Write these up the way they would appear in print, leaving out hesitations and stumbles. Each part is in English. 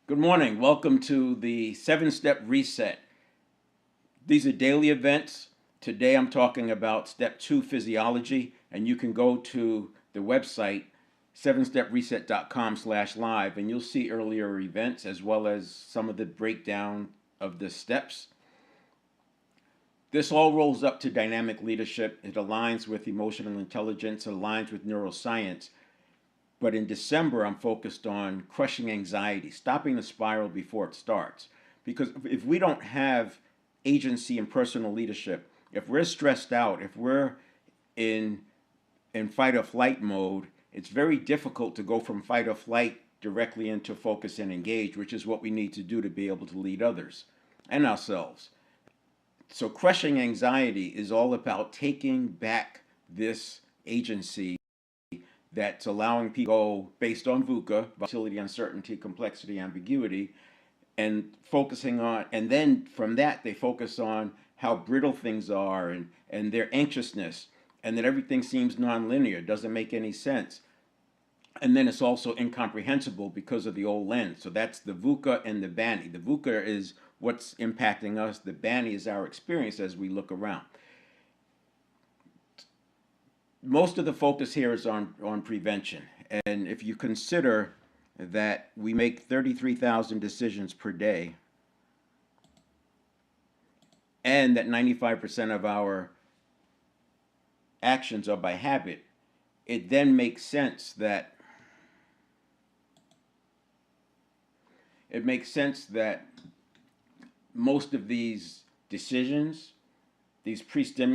Good morning. Welcome to the 7-Step Reset. These are daily events. Today I'm talking about Step 2 Physiology, and you can go to the website 7stepreset.com/live and you'll see earlier events as well as some of the breakdown of the steps. This all rolls up to dynamic leadership. It aligns with emotional intelligence, it aligns with neuroscience. But in December, I'm focused on crushing anxiety, stopping the spiral before it starts. Because if we don't have agency and personal leadership, if we're stressed out, if we're in fight or flight mode, it's very difficult to go from fight or flight directly into focus and engage, which is what we need to do to be able to lead others and ourselves. So crushing anxiety is all about taking back this agency that's allowing people to go based on VUCA, volatility, uncertainty, complexity, ambiguity, and focusing on, and then from that they focus on how brittle things are and their anxiousness, and that everything seems nonlinear, doesn't make any sense. And then it's also incomprehensible because of the old lens. So that's the VUCA and the BANI. The VUCA is what's impacting us. The BANI is our experience as we look around. Most of the focus here is on prevention. And if you consider that we make 33,000 decisions per day and that 95% of our actions are by habit, it then makes sense that most of these decisions, these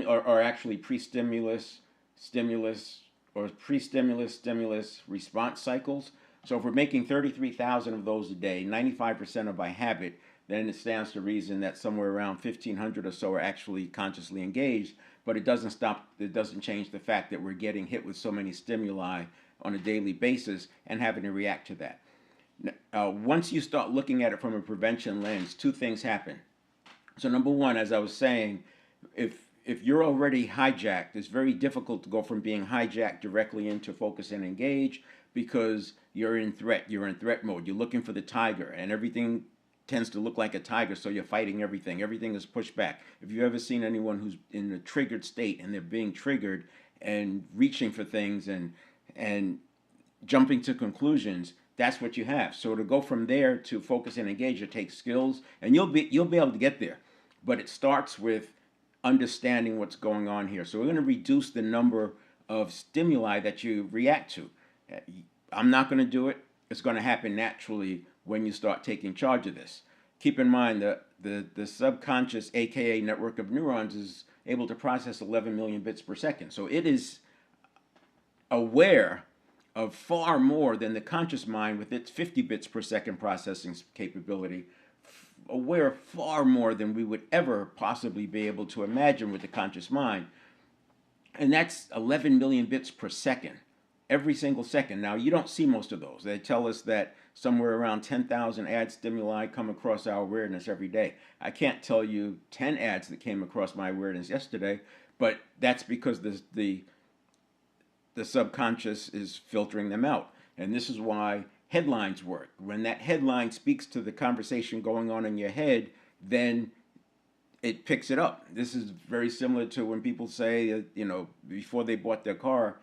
are actually pre-stimulus response cycles. So if we're making 33,000 of those a day, 95% are by habit, then it stands to reason that somewhere around 1,500 or so are actually consciously engaged. But it doesn't change the fact that we're getting hit with so many stimuli on a daily basis and having to react to that. Once you start looking at it from a prevention lens, two things happen. So number one, as I was saying, if you're already hijacked, it's very difficult to go from being hijacked directly into focus and engage because you're in threat mode. You're looking for the tiger, and everything tends to look like a tiger, so you're fighting everything. Everything is pushed back. If you've ever seen anyone who's in a triggered state and they're being triggered and reaching for things and jumping to conclusions, that's what you have. So to go from there to focus and engage, it takes skills, and you'll be able to get there. But it starts with understanding what's going on here. So we're going to reduce the number of stimuli that you react to. I'm not going to do it. It's going to happen naturally when you start taking charge of this. Keep in mind that the subconscious, aka network of neurons, is able to process 11 million bits per second. So it is aware of far more than the conscious mind with its 50 bits per second processing capability, aware of far more than we would ever possibly be able to imagine with the conscious mind. And that's 11 million bits per second, every single second. Now, you don't see most of those. They tell us that somewhere around 10,000 ad stimuli come across our awareness every day. I can't tell you 10 ads that came across my awareness yesterday, but that's because the subconscious is filtering them out. And this is why headlines work. When that headline speaks to the conversation going on in your head, then it picks it up. This is very similar to when people say, before they bought their car,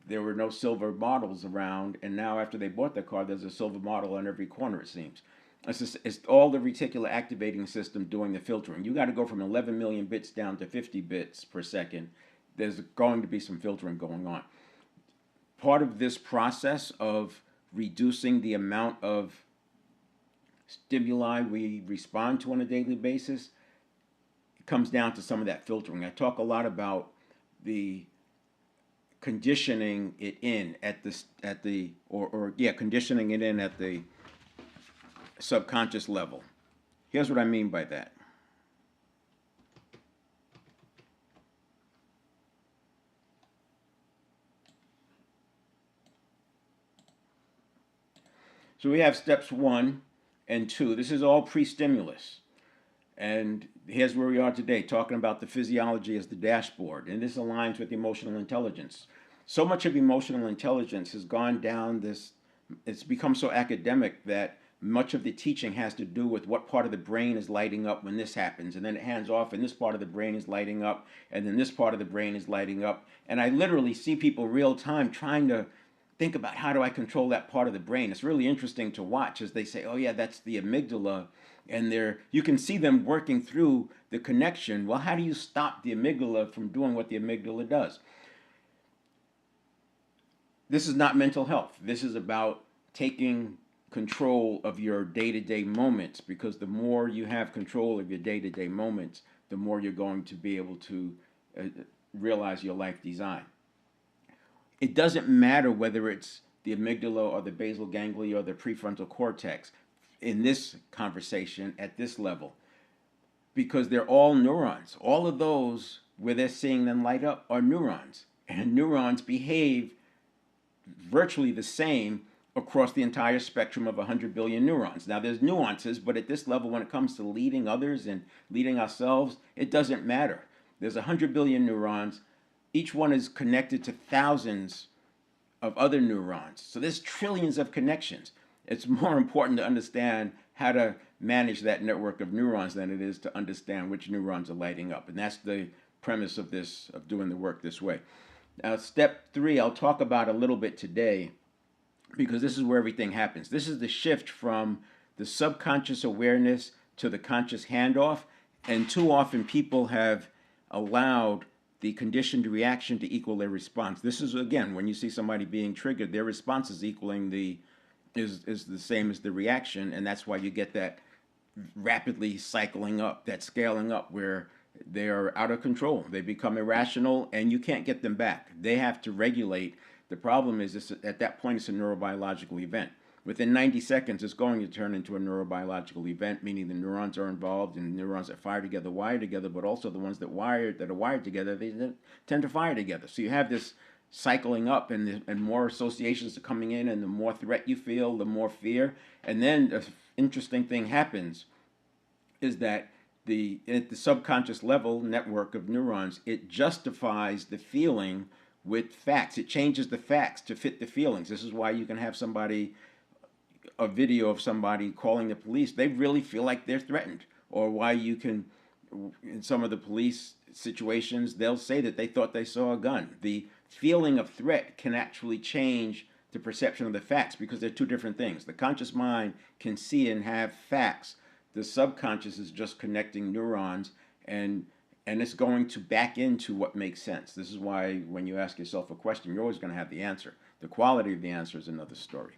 there were no silver models around, and now after they bought their car, there's a silver model on every corner, it seems. It's all the reticular activating system doing the filtering. You got to go from 11 million bits down to 50 bits per second. There's going to be some filtering going on. Part of this process of reducing the amount of stimuli we respond to on a daily basis comes down to some of that filtering. I talk a lot about the conditioning it in conditioning it in at the subconscious level. Here's what I mean by that. So we have steps 1 and 2. This is all pre-stimulus. And here's where we are today, talking about the physiology as the dashboard. And this aligns with emotional intelligence. So much of emotional intelligence has gone down this, it's become so academic that Much of the teaching has to do with what part of the brain is lighting up when this happens, and then it hands off, and this part of the brain is lighting up, and then this part of the brain is lighting up. And I literally see people real time trying to think about how do I control that part of the brain. It's really interesting to watch as they say, oh yeah, that's the amygdala, and you can see them working through the connection. Well, how do you stop the amygdala from doing what the amygdala does? This is not mental health. This is about taking control of your day-to-day moments, because the more you have control of your day-to-day moments, the more you're going to be able to uh, realize your life design. It doesn't matter whether it's the amygdala or the basal ganglia or the prefrontal cortex in this conversation at this level, because they're all neurons. All of those where they're seeing them light up are neurons, and neurons behave virtually the same across the entire spectrum of 100 billion neurons. Now, there's nuances, but at this level, when it comes to leading others and leading ourselves, it doesn't matter. There's 100 billion neurons. Each one is connected to thousands of other neurons. So there's trillions of connections. It's more important to understand how to manage that network of neurons than it is to understand which neurons are lighting up. And that's the premise of this, of doing the work this way. Now, step 3, I'll talk about a little bit today, because this is where everything happens. This is the shift from the subconscious awareness to the conscious handoff. And too often people have allowed the conditioned reaction to equal their response. This is, again, when you see somebody being triggered, their response is equaling is the same as the reaction, and that's why you get that rapidly cycling up, that scaling up, where they are out of control. They become irrational, and you can't get them back. They have to regulate. The problem is at that point, it's a neurobiological event. Within 90 seconds, it's going to turn into a neurobiological event, meaning the neurons are involved, and the neurons that fire together wire together, but also the ones that are wired together, they tend to fire together. So you have this cycling up, and more associations are coming in, and the more threat you feel, the more fear. And then the interesting thing happens is that at the subconscious level network of neurons, it justifies the feeling with facts. It changes the facts to fit the feelings. This is why you can have a video of somebody calling the police. They really feel like they're threatened. Or why you can, in some of the police situations, they'll say that they thought they saw a gun. The feeling of threat can actually change the perception of the facts, because they're two different things. The conscious mind can see and have facts. The subconscious is just connecting neurons, and it's going to back into what makes sense. This is why when you ask yourself a question, you're always going to have the answer. The quality of the answer is another story.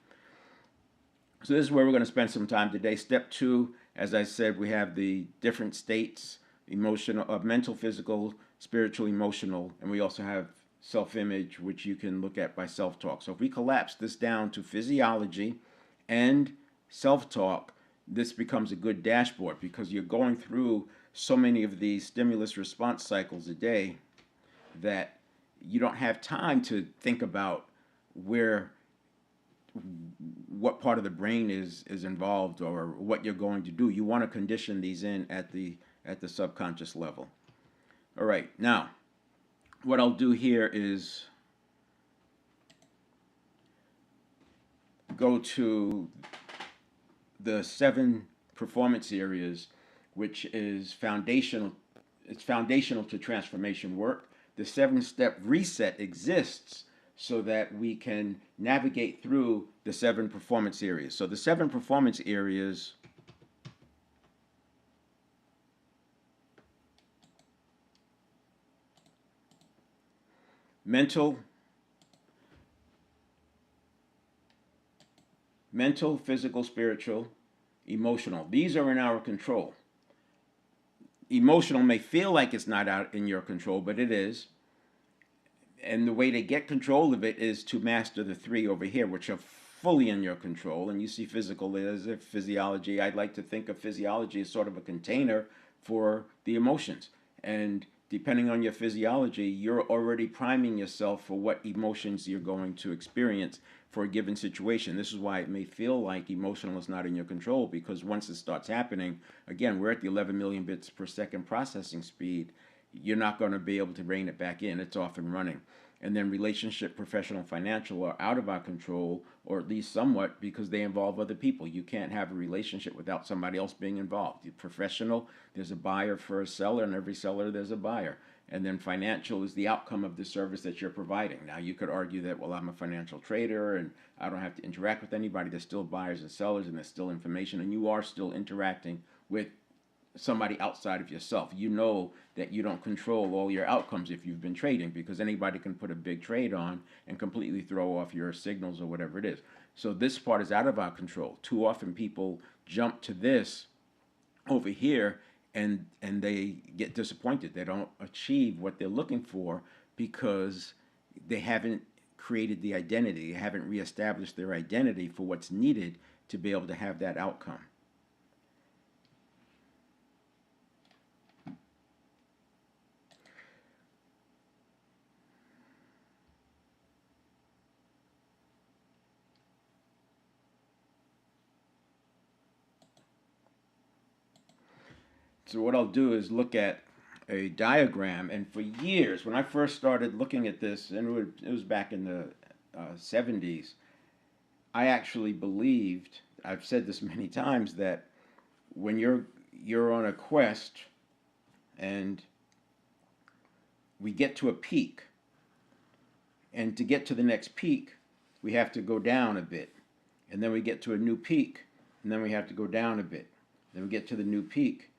So this is where we're going to spend some time today. Step 2, as I said, we have the different states, mental, physical, spiritual, emotional, and we also have self-image, which you can look at by self-talk. So if we collapse this down to physiology and self-talk, this becomes a good dashboard, because you're going through so many of these stimulus response cycles a day that you don't have time to think about what part of the brain is involved or what you're going to do. You want to condition these in at the subconscious level. All right, now what I'll do here is go to the 7 performance areas, which is foundational. It's foundational to transformation work. The 7-step reset exists so that we can navigate through the 7 performance areas. So the 7 performance areas mental, physical, spiritual, emotional. These are in our control. Emotional may feel like it's not out in your control, but it is. And the way to get control of it is to master the 3 over here, which are fully in your control. And you see physical as if physiology. I'd like to think of physiology as sort of a container for the emotions. And depending on your physiology, you're already priming yourself for what emotions you're going to experience for a given situation. This is why it may feel like emotional is not in your control, because once it starts happening, again, we're at the 11 million bits per second processing speed. You're not going to be able to rein it back in. It's off and running. And then relationship, professional, financial are out of our control, or at least somewhat, because they involve other people. You can't have a relationship without somebody else being involved. Professional, there's a buyer for a seller, and every seller there's a buyer. And then financial is the outcome of the service that you're providing. Now, you could argue that, well, I'm a financial trader and I don't have to interact with anybody. There's still buyers and sellers, and there's still information, and you are still interacting with somebody outside of yourself. You know that you don't control all your outcomes if you've been trading, because anybody can put a big trade on and completely throw off your signals or whatever it is. So this part is out of our control. Too often people jump to this over here, and they get disappointed. They don't achieve what they're looking for because they haven't created the identity. They haven't reestablished their identity for what's needed to be able to have that outcome. So what I'll do is look at a diagram, and for years, when I first started looking at this, and it was back in the 70s, I actually believed, I've said this many times, that when you're on a quest and we get to a peak, and to get to the next peak, we have to go down a bit, and then we get to a new peak, and then we have to go down a bit. Then we get to the new peak,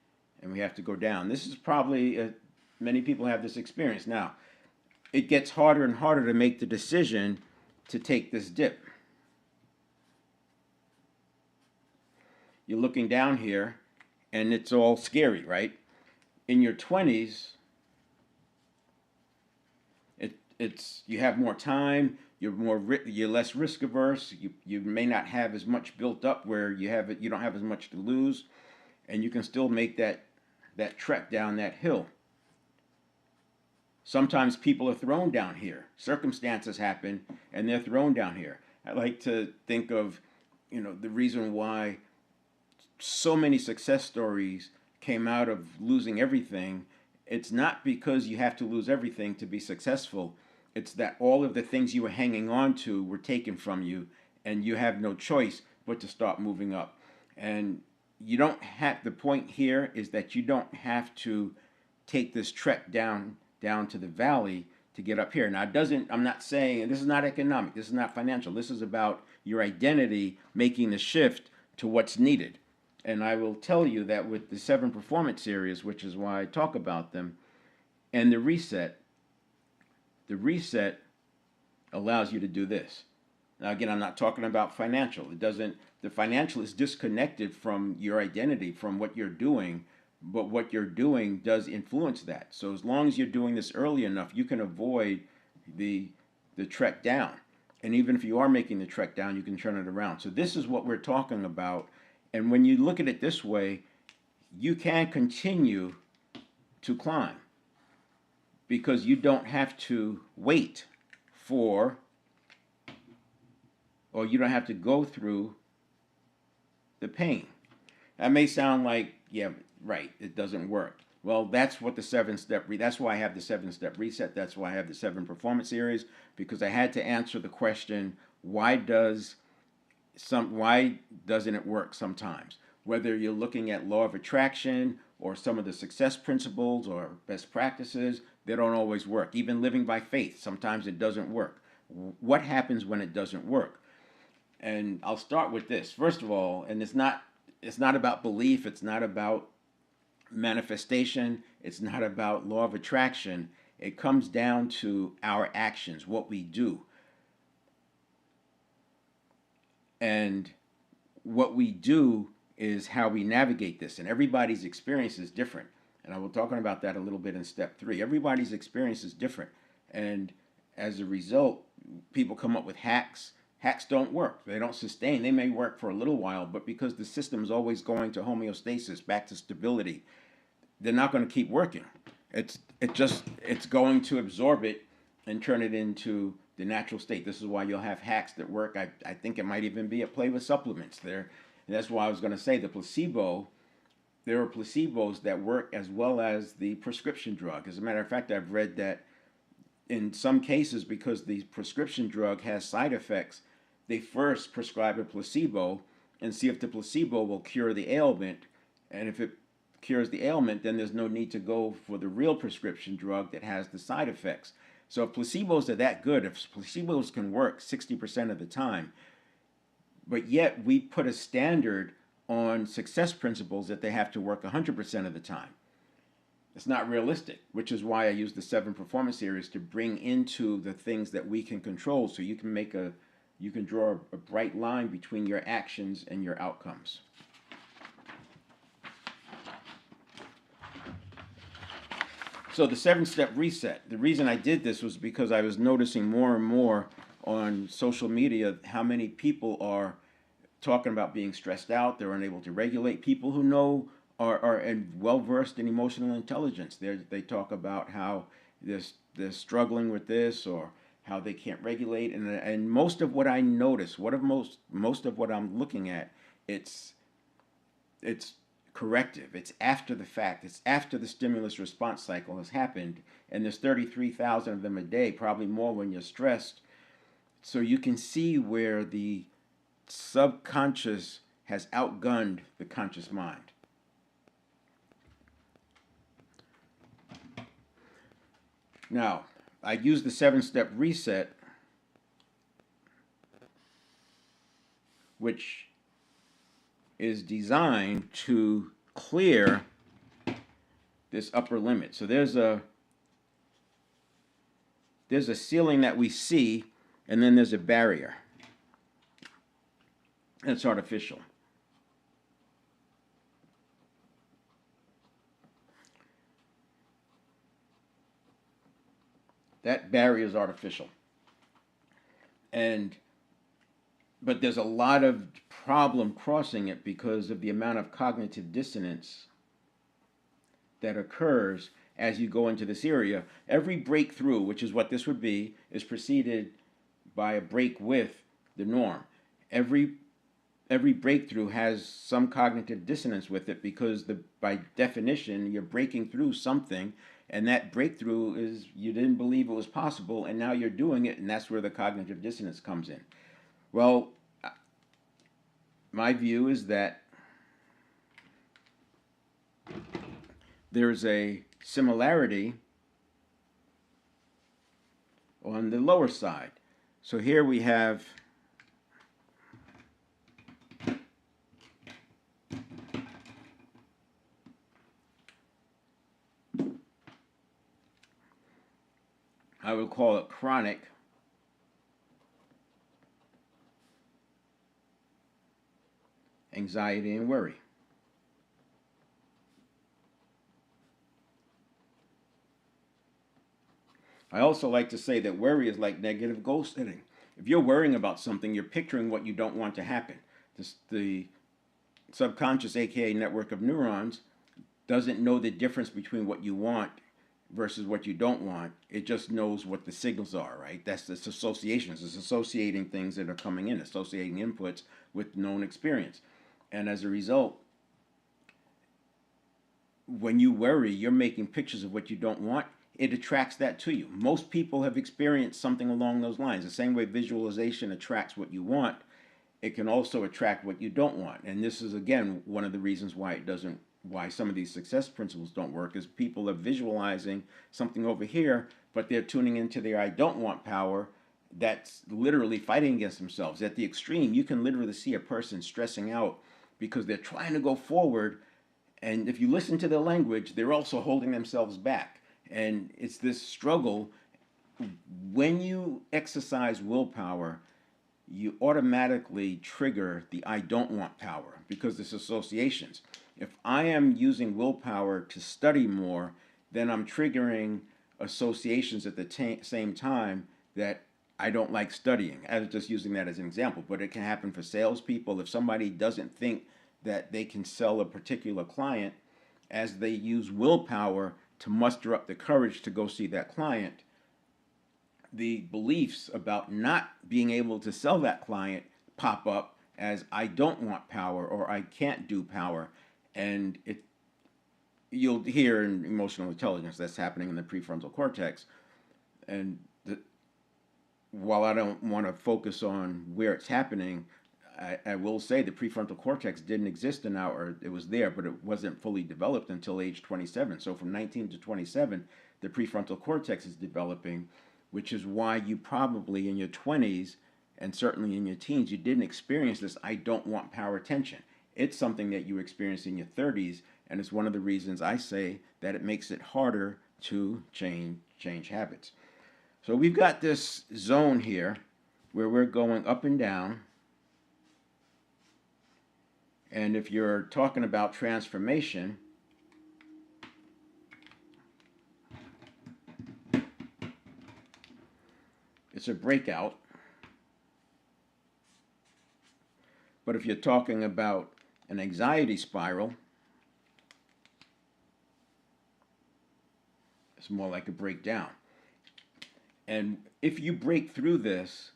and we have to go down. This is probably, many people have this experience. Now, it gets harder and harder to make the decision to take this dip. You're looking down here, and it's all scary, right? In your 20s, it's you have more time. You're less risk averse. You may not have as much built up where you don't have as much to lose, and you can still make that trek down that hill. Sometimes people are thrown down here. Circumstances happen, and they're thrown down here. I like to think of, the reason why so many success stories came out of losing everything. It's not because you have to lose everything to be successful. It's that all of the things you were hanging on to were taken from you, and you have no choice but to start moving up. And you don't have, the point here is that you don't have to take this trek down to the valley to get up here. Now, I'm not saying, this is not economic, this is not financial, this is about your identity making the shift to what's needed. And I will tell you that with the 7 performance areas, which is why I talk about them, and the reset allows you to do this. Now, again, I'm not talking about financial. The financial is disconnected from your identity, from what you're doing, but what you're doing does influence that. So as long as you're doing this early enough, you can avoid the trek down. And even if you are making the trek down, you can turn it around. So this is what we're talking about. And when you look at it this way, you can continue to climb because you don't have to wait for, or you don't have to go through the pain. That may sound like, yeah, right, it doesn't work. Well, that's what the 7-step, that's why I have the 7-step reset. That's why I have the 7 performance areas, because I had to answer the question, why doesn't it work sometimes? Whether you're looking at law of attraction or some of the success principles or best practices, they don't always work. Even living by faith, sometimes it doesn't work. What happens when it doesn't work? And I'll start with this. First of all, and it's not about belief, it's not about manifestation, it's not about law of attraction. It comes down to our actions, what we do. And what we do is how we navigate this. And everybody's experience is different. And I will talk about that a little bit in step 3. Everybody's experience is different. And as a result, people come up with hacks. Hacks don't work. They don't sustain. They may work for a little while, but because the system is always going to homeostasis, back to stability, they're not going to keep working. It's going to absorb it and turn it into the natural state. This is why you'll have hacks that work. I think it might even be a play with supplements there. And that's why I was going to say there are placebos that work as well as the prescription drug. As a matter of fact, I've read that in some cases, because the prescription drug has side effects, they first prescribe a placebo and see if the placebo will cure the ailment. And if it cures the ailment, then there's no need to go for the real prescription drug that has the side effects. So if placebos are that good, if placebos can work 60% of the time, but yet we put a standard on success principles that they have to work 100% of the time. It's not realistic, which is why I use the 7 performance areas to bring into the things that we can control, so you can draw a bright line between your actions and your outcomes. So the 7-step reset, the reason I did this was because I was noticing more and more on social media how many people are talking about being stressed out, they're unable to regulate. People who know are well versed in emotional intelligence. They talk about how they're struggling with this, or how they can't regulate. And most of what I notice, most of what I'm looking at, it's corrective. It's after the fact. It's after the stimulus response cycle has happened, and there's 33,000 of them a day, probably more when you're stressed. So you can see where the subconscious has outgunned the conscious mind. Now, I use the 7-step reset, which is designed to clear this upper limit. So there's a ceiling that we see, and then there's a barrier. And it's artificial. That barrier is artificial. But there's a lot of problem crossing it because of the amount of cognitive dissonance that occurs as you go into this area. Every breakthrough, which is what this would be, is preceded by a break with the norm. Every breakthrough has some cognitive dissonance with it, because by definition you're breaking through something, and that breakthrough is you didn't believe it was possible, and now you're doing it, and that's where the cognitive dissonance comes in. Well, my view is that there's a similarity on the lower side. So here we have I would call it chronic anxiety and worry. I also like to say that worry is like negative goal setting. If you're worrying about something, you're picturing what you don't want to happen. The subconscious, aka network of neurons, doesn't know the difference between what you want versus what you don't want. It just knows what the signals are, right? That's its associations. It's associating things that are coming in, associating inputs with known experience. And as a result, when you worry, you're making pictures of what you don't want. It attracts that to you. Most people have experienced something along those lines. The same way visualization attracts what you want, it can also attract what you don't want. And this is, again, one of the reasons why some of these success principles don't work, is people are visualizing something over here, but they're tuning into their I don't want power. That's literally fighting against themselves. At the extreme, you can literally see a person stressing out because they're trying to go forward, and if you listen to their language, they're also holding themselves back. And it's this struggle. When you exercise willpower, you automatically trigger the I don't want power, because there's associations. If I am using willpower to study more, then I'm triggering associations at the same time that I don't like studying. I was just using that as an example, but it can happen for salespeople. If somebody doesn't think that they can sell a particular client, as they use willpower to muster up the courage to go see that client, the beliefs about not being able to sell that client pop up as I don't want power, or I can't do power. And you'll hear in emotional intelligence that's happening in the prefrontal cortex. And while I don't want to focus on where it's happening, I will say the prefrontal cortex didn't exist in our, it was there, but it wasn't fully developed until age 27. So from 19 to 27, the prefrontal cortex is developing, which is why you probably in your 20s and certainly in your teens, you didn't experience this I don't want power attention. It's something that you experience in your 30s, and it's one of the reasons I say that it makes it harder to change habits. So we've got this zone here where we're going up and down. And if you're talking about transformation, it's a breakout. But if you're talking about an anxiety spiral, it's more like a breakdown. And if you break through this,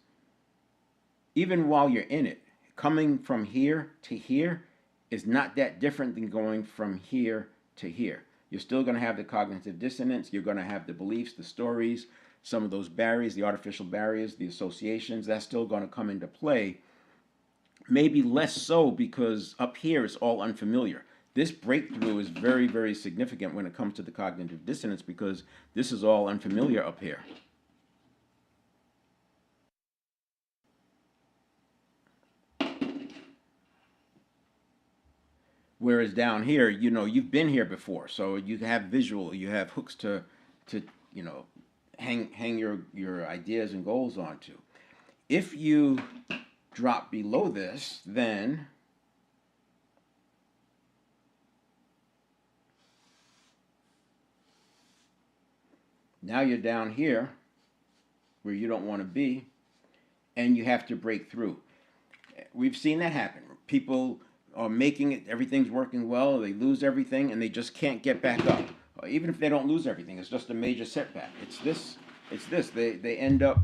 even while you're in it, coming from here to here is not that different than going from here to here. You're still going to have the cognitive dissonance. You're going to have the beliefs, the stories, some of those barriers, the artificial barriers, the associations. That's still going to come into play. Maybe less so because up here it's all unfamiliar. This breakthrough is very, very significant when it comes to the cognitive dissonance because this is all unfamiliar up here. Whereas down here, you've been here before, so you have visual, you have hooks to hang your ideas and goals onto. If you drop below this, then now you're down here where you don't want to be, and you have to break through. We've seen that happen. People are making it, everything's working well, they lose everything, and they just can't get back up. Even if they don't lose everything, it's just a major setback. It's this. They end up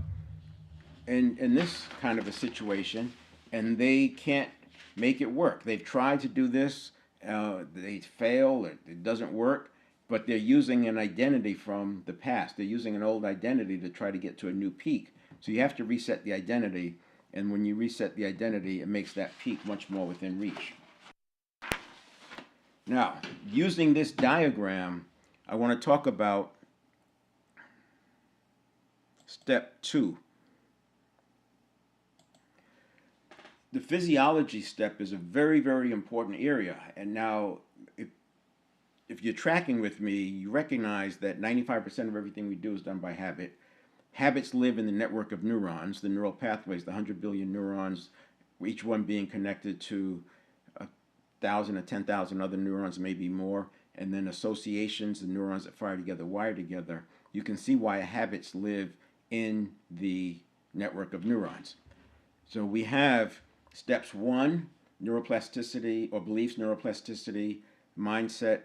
in this kind of a situation, and they can't make it work. They've tried to do this, they fail, it doesn't work, but they're using an identity from the past. They're using an old identity to try to get to a new peak. So you have to reset the identity, and when you reset the identity, it makes that peak much more within reach. Now, using this diagram, I want to talk about step 2. The physiology step is a very, very important area. And now, if you're tracking with me, you recognize that 95% of everything we do is done by habit. Habits live in the network of neurons, the neural pathways, the 100 billion neurons, each one being connected to 1,000 or 10,000 other neurons, maybe more, and then associations, the neurons that fire together, wire together. You can see why habits live in the network of neurons. So we have steps 1, neuroplasticity or beliefs, neuroplasticity, mindset,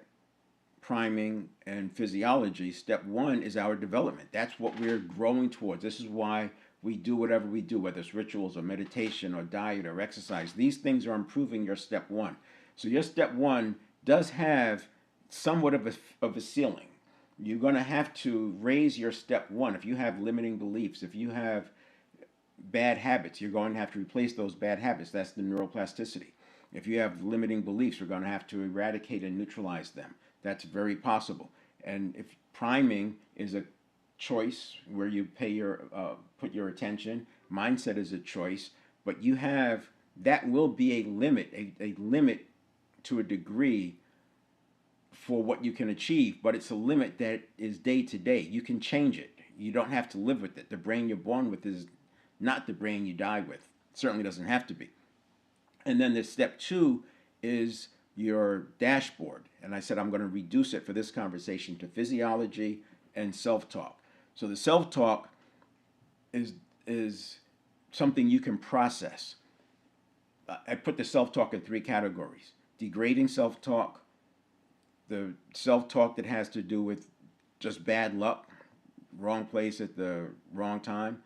priming, and physiology. Step 1 is our development. That's what we're growing towards. This is why we do whatever we do, whether it's rituals or meditation or diet or exercise. These things are improving your step 1. So your step 1 does have somewhat of a ceiling. You're going to have to raise your step 1. If you have limiting beliefs, if you have bad habits, you're going to have to replace those bad habits. That's the neuroplasticity. If you have limiting beliefs, you're going to have to eradicate and neutralize them. That's very possible. And if priming is a choice where you put your attention, mindset is a choice, but you have, that will be a limit to a degree for what you can achieve, but it's a limit that is day to day. You can change it. You don't have to live with it. The brain you're born with is not the brain you die with. It certainly doesn't have to be. And then the step 2 is your dashboard. And I said I'm going to reduce it for this conversation to physiology and self-talk. So the self-talk is something you can process. I put the self-talk in 3 categories. Degrading self-talk, the self-talk that has to do with just bad luck, wrong place at the wrong time,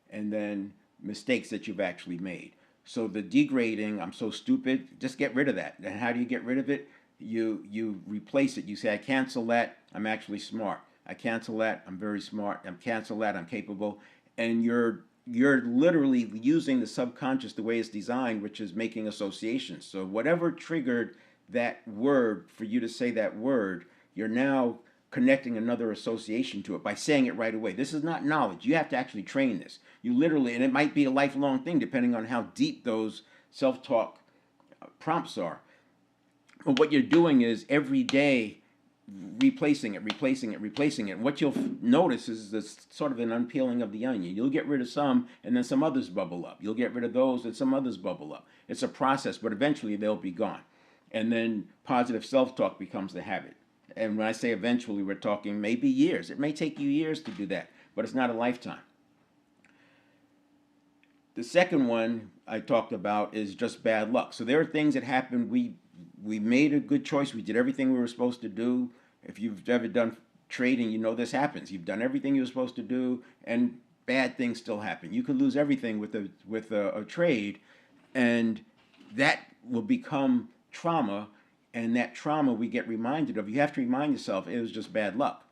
and then mistakes that you've actually made. So the degrading, I'm so stupid, just get rid of that. And how do you get rid of it? You replace it. You say, I cancel that, I'm actually smart. I cancel that. I'm very smart. I'm cancel that. I'm capable. And you're literally using the subconscious the way it's designed, which is making associations. So whatever triggered that word for you to say that word, you're now connecting another association to it by saying it right away. This is not knowledge. You have to actually train this. You literally, and it might be a lifelong thing depending on how deep those self-talk prompts are. But what you're doing is every day replacing it, replacing it, replacing it. And what you'll notice is this sort of an unpeeling of the onion. You'll get rid of some, and then some others bubble up. You'll get rid of those, and some others bubble up. It's a process, but eventually they'll be gone. And then positive self-talk becomes the habit. And when I say eventually, we're talking maybe years. It may take you years to do that, but it's not a lifetime. The second one I talked about is just bad luck. So there are things that happen. We made a good choice. We did everything we were supposed to do. If you've ever done trading, you know this happens. You've done everything you were supposed to do, and bad things still happen. You could lose everything with a trade, and that will become trauma. And that trauma we get reminded of. You have to remind yourself it was just bad luck.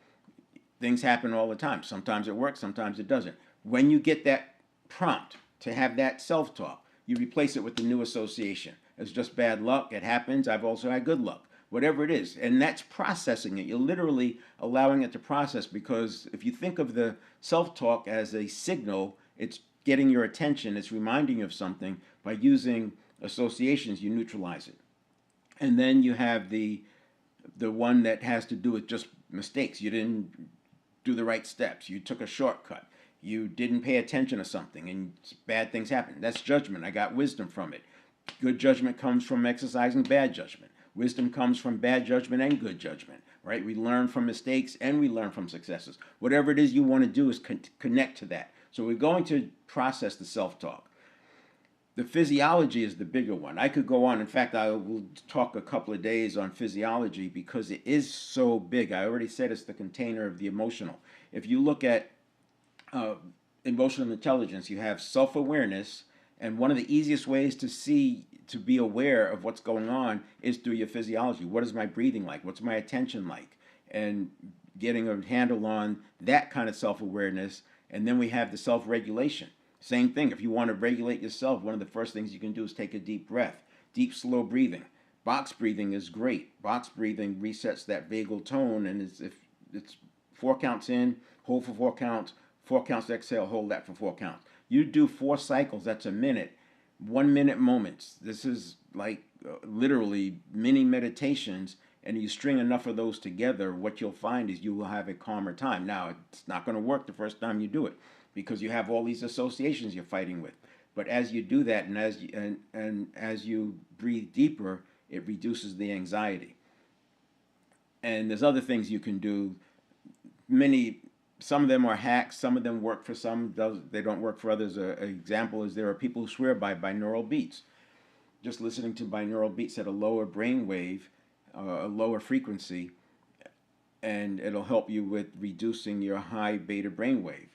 Things happen all the time. Sometimes it works, sometimes it doesn't. When you get that prompt to have that self-talk, you replace it with the new association. It's just bad luck. It happens. I've also had good luck. Whatever it is. And that's processing it. You're literally allowing it to process, because if you think of the self-talk as a signal, it's getting your attention. It's reminding you of something. By using associations, you neutralize it. And then you have the one that has to do with just mistakes. You didn't do the right steps. You took a shortcut. You didn't pay attention to something, and bad things happen. That's judgment. I got wisdom from it. Good judgment comes from exercising bad judgment. Wisdom comes from bad judgment and good judgment, right? We learn from mistakes and we learn from successes. Whatever it is you want to do is connect to that. So we're going to process the self-talk. The physiology is the bigger one. I could go on. In fact, I will talk a couple of days on physiology because it is so big. I already said it's the container of the emotional. If you look at emotional intelligence, you have self-awareness, and one of the easiest ways to be aware of what's going on is through your physiology. What is my breathing like? What's my attention like? And getting a handle on that kind of self-awareness. And then we have the self-regulation. Same thing. If you want to regulate yourself, one of the first things you can do is take a deep breath. Deep, slow breathing. Box breathing is great. Box breathing resets that vagal tone, and if it's 4 counts in, hold for 4 counts, 4 counts exhale, hold that for 4 counts. You do 4 cycles, that's a minute. 1 minute moments. This is like literally mini meditations, and you string enough of those together, what you'll find is you will have a calmer time. Now, it's not going to work the first time you do it, because you have all these associations you're fighting with. But as you do that, and as you breathe deeper, it reduces the anxiety. And there's other things you can do. Some of them are hacks. Some of them work for some. They don't work for others. An example is there are people who swear by binaural beats. Just listening to binaural beats at a lower brain wave, a lower frequency, and it'll help you with reducing your high beta brain wave.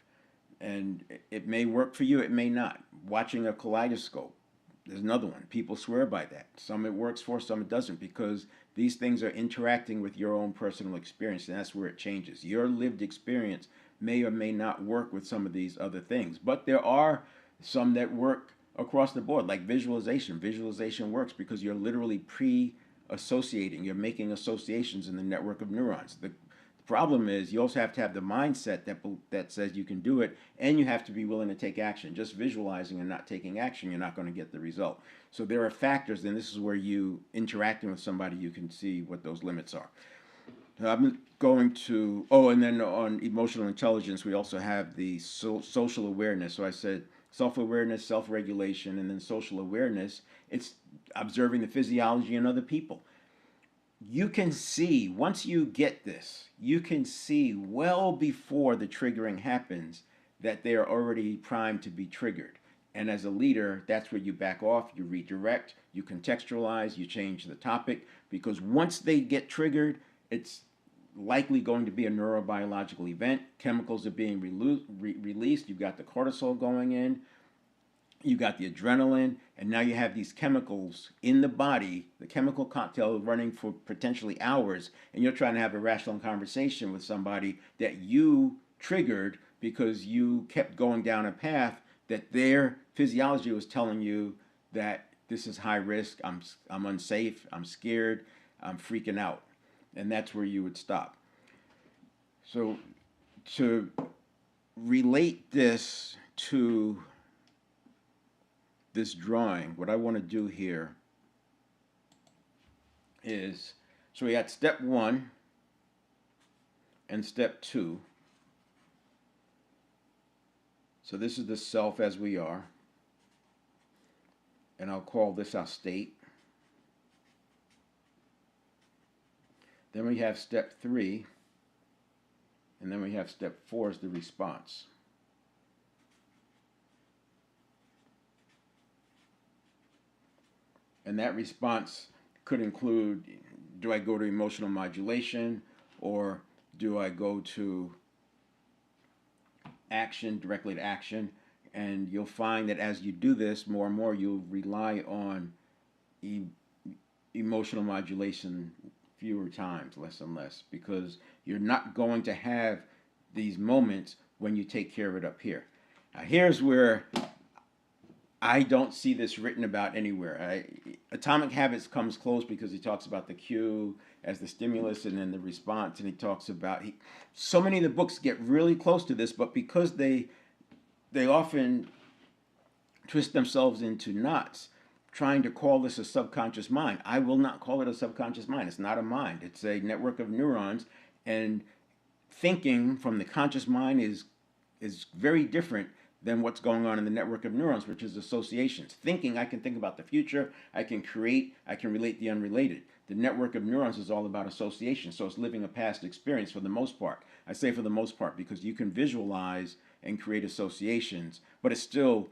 And it may work for you, it may not. Watching a kaleidoscope, there's another one. People swear by that. Some it works for, some it doesn't, because these things are interacting with your own personal experience, and that's where it changes. Your lived experience may or may not work with some of these other things, but there are some that work across the board, like visualization. Visualization works because you're literally pre-associating. You're making associations in the network of neurons. The problem is you also have to have the mindset that says you can do it, and you have to be willing to take action. Just visualizing and not taking action, you're not going to get the result. So there are factors, and this is where you interacting with somebody, you can see what those limits are. I'm going to, and then on emotional intelligence, we also have the social awareness. So I said self-awareness, self-regulation, and then social awareness. It's observing the physiology in other people. You can see, once you get this, you can see well before the triggering happens that they are already primed to be triggered. And as a leader, that's where you back off, you redirect, you contextualize, you change the topic, because once they get triggered, it's likely going to be a neurobiological event. Chemicals are being released. You've got the cortisol going in. You got the adrenaline, and now you have these chemicals in the body, the chemical cocktail running for potentially hours, and you're trying to have a rational conversation with somebody that you triggered because you kept going down a path that their physiology was telling you that this is high risk, I'm unsafe, I'm scared, I'm freaking out. And that's where you would stop. So to relate this to this drawing, what I want to do here is, so we had step 1 and step 2. So this is the self as we are, and I'll call this our state. Then we have step 3, and then we have step 4 is the response. And that response could include, do I go to emotional modulation, or do I go to action, directly to action? And you'll find that as you do this more and more, you'll rely on emotional modulation fewer times, less and less, because you're not going to have these moments when you take care of it up here. Now, here's where I don't see this written about anywhere. Atomic Habits comes close because he talks about the cue as the stimulus and then the response, and he talks about so many of the books get really close to this, but because they often twist themselves into knots trying to call this a subconscious mind. I will not call it a subconscious mind. It's not a mind. It's a network of neurons, and thinking from the conscious mind is very different than what's going on in the network of neurons, which is associations. Thinking, I can think about the future, I can create, I can relate the unrelated. The network of neurons is all about association, so it's living a past experience for the most part. I say for the most part because you can visualize and create associations, but it's still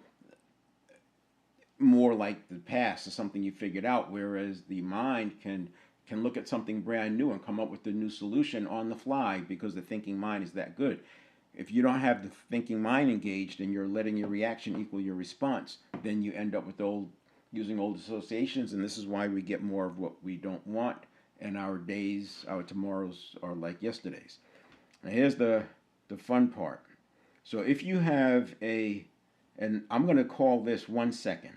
more like the past is something you figured out, whereas the mind can look at something brand new and come up with a new solution on the fly because the thinking mind is that good. If you don't have the thinking mind engaged and you're letting your reaction equal your response, then you end up with using old associations, and this is why we get more of what we don't want, and our days, our tomorrows are like yesterdays. Now here's the fun part. So if you have and I'm going to call this 1 second.